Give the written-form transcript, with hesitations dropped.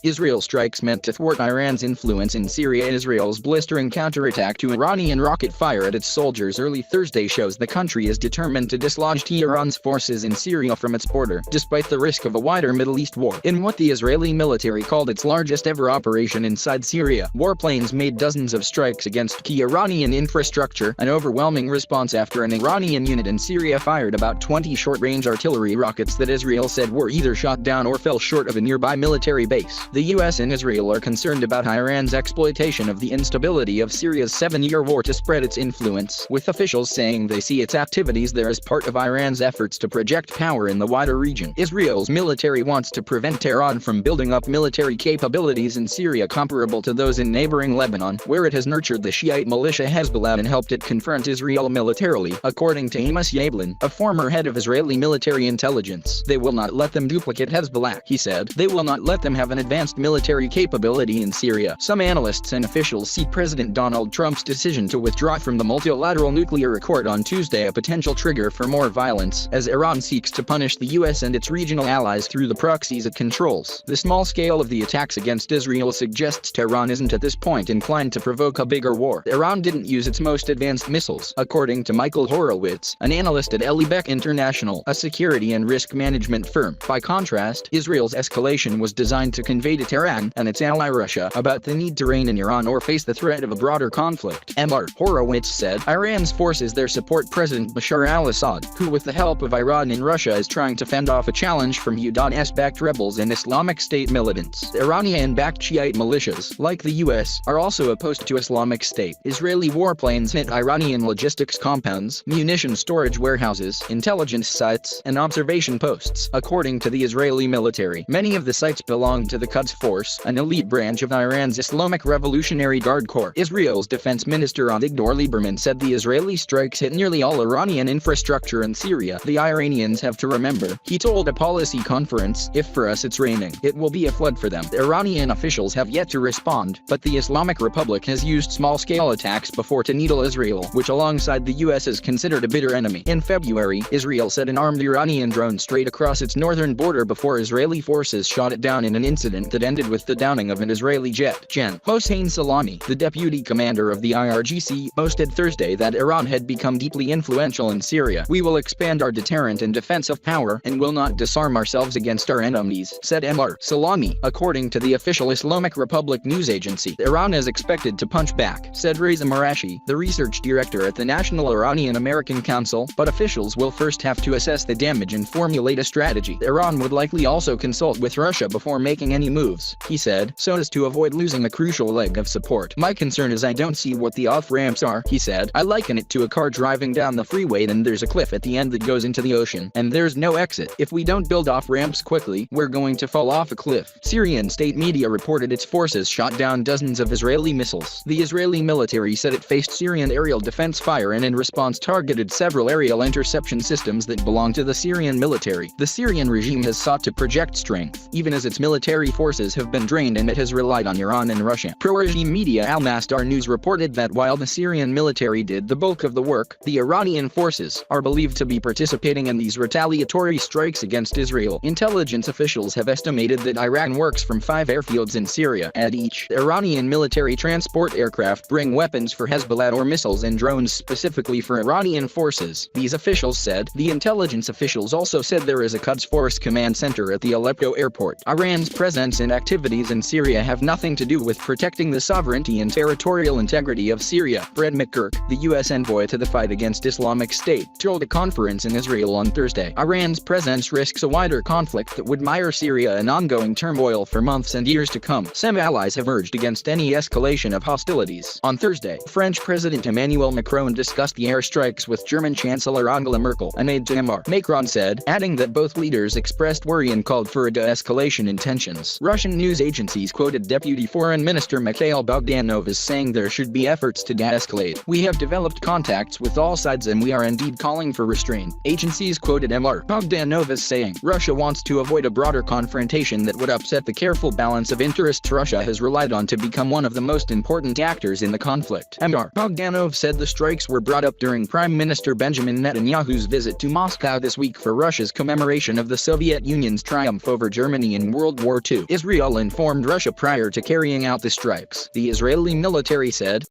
Israel strikes meant to thwart Iran's influence in Syria. Israel's blistering counterattack to Iranian rocket fire at its soldiers early Thursday shows the country is determined to dislodge Tehran's forces in Syria from its border, despite the risk of a wider Middle East war. In what the Israeli military called its largest ever operation inside Syria, warplanes made dozens of strikes against key Iranian infrastructure, an overwhelming response after an Iranian unit in Syria fired about 20 short-range artillery rockets that Israel said were either shot down or fell short of a nearby military base. The US and Israel are concerned about Iran's exploitation of the instability of Syria's 7-year war to spread its influence, with officials saying they see its activities there as part of Iran's efforts to project power in the wider region. Israel's military wants to prevent Tehran from building up military capabilities in Syria comparable to those in neighboring Lebanon, where it has nurtured the Shiite militia Hezbollah and helped it confront Israel militarily, according to Amos Yablin, a former head of Israeli military intelligence. They will not let them duplicate Hezbollah, he said. They will not let them have an advanced military capability in Syria. Some analysts and officials see President Donald Trump's decision to withdraw from the multilateral nuclear accord on Tuesday a potential trigger for more violence, as Iran seeks to punish the US and its regional allies through the proxies it controls. The small scale of the attacks against Israel suggests Tehran isn't at this point inclined to provoke a bigger war. Iran didn't use its most advanced missiles, according to Michael Horowitz, an analyst at Elibeck International, a security and risk management firm. By contrast, Israel's escalation was designed to convey to Tehran and its ally Russia about the need to reign in Iran or face the threat of a broader conflict. Horowitz said, Iran's forces there support President Bashar al-Assad, who with the help of Iran and Russia is trying to fend off a challenge from US-backed rebels and Islamic State militants. Iranian-backed Shiite militias, like the US, are also opposed to Islamic State. Israeli warplanes hit Iranian logistics compounds, munition storage warehouses, intelligence sites, and observation posts, according to the Israeli military. Many of the sites belong to the Quds Force, an elite branch of Iran's Islamic Revolutionary Guard Corps. Israel's defense minister Avigdor Lieberman said the Israeli strikes hit nearly all Iranian infrastructure in Syria. The Iranians have to remember, he told a policy conference, if for us it's raining, it will be a flood for them. The Iranian officials have yet to respond, but the Islamic Republic has used small-scale attacks before to needle Israel, which alongside the US is considered a bitter enemy. In February, Israel sent an armed Iranian drone straight across its northern border before Israeli forces shot it down in an incident that ended with the downing of an Israeli jet. Gen. Hossein Salami, the deputy commander of the IRGC, boasted Thursday that Iran had become deeply influential in Syria. We will expand our deterrent and defensive power and will not disarm ourselves against our enemies, said Salami. According to the official Islamic Republic news agency, Iran is expected to punch back, said Reza Marashi, the research director at the National Iranian-American Council, but officials will first have to assess the damage and formulate a strategy. Iran would likely also consult with Russia before making any moves, he said, so as to avoid losing a crucial leg of support. My concern is I don't see what the off-ramps are, he said. I liken it to a car driving down the freeway, then there's a cliff at the end that goes into the ocean, and there's no exit. If we don't build off-ramps quickly, we're going to fall off a cliff. Syrian state media reported its forces shot down dozens of Israeli missiles. The Israeli military said it faced Syrian aerial defense fire and in response targeted several aerial interception systems that belong to the Syrian military. The Syrian regime has sought to project strength, even as its military forces have been drained, and it has relied on Iran and Russia. Pro-regime media Al-Masdar News reported that while the Syrian military did the bulk of the work, the Iranian forces are believed to be participating in these retaliatory strikes against Israel. Intelligence officials have estimated that Iran works from 5 airfields in Syria. At each, Iranian military transport aircraft bring weapons for Hezbollah or missiles and drones specifically for Iranian forces, these officials said. The intelligence officials also said there is a Quds Force command center at the Aleppo airport. Iran's presence and activities in Syria have nothing to do with protecting the sovereignty and territorial integrity of Syria, Brett McGurk, the U.S. envoy to the fight against Islamic State, told a conference in Israel on Thursday. Iran's presence risks a wider conflict that would mire Syria in ongoing turmoil for months and years to come. Some allies have urged against any escalation of hostilities. On Thursday, French President Emmanuel Macron discussed the airstrikes with German Chancellor Angela Merkel, an aide to Macron said, adding that both leaders expressed worry and called for a de-escalation in tensions. Russian news agencies quoted Deputy Foreign Minister Mikhail Bogdanov as saying there should be efforts to de-escalate. We have developed contacts with all sides and we are indeed calling for restraint. Agencies quoted Bogdanov as saying, Russia wants to avoid a broader confrontation that would upset the careful balance of interests Russia has relied on to become one of the most important actors in the conflict. Bogdanov said the strikes were brought up during Prime Minister Benjamin Netanyahu's visit to Moscow this week for Russia's commemoration of the Soviet Union's triumph over Germany in World War II. Israel informed Russia prior to carrying out the strikes, the Israeli military said.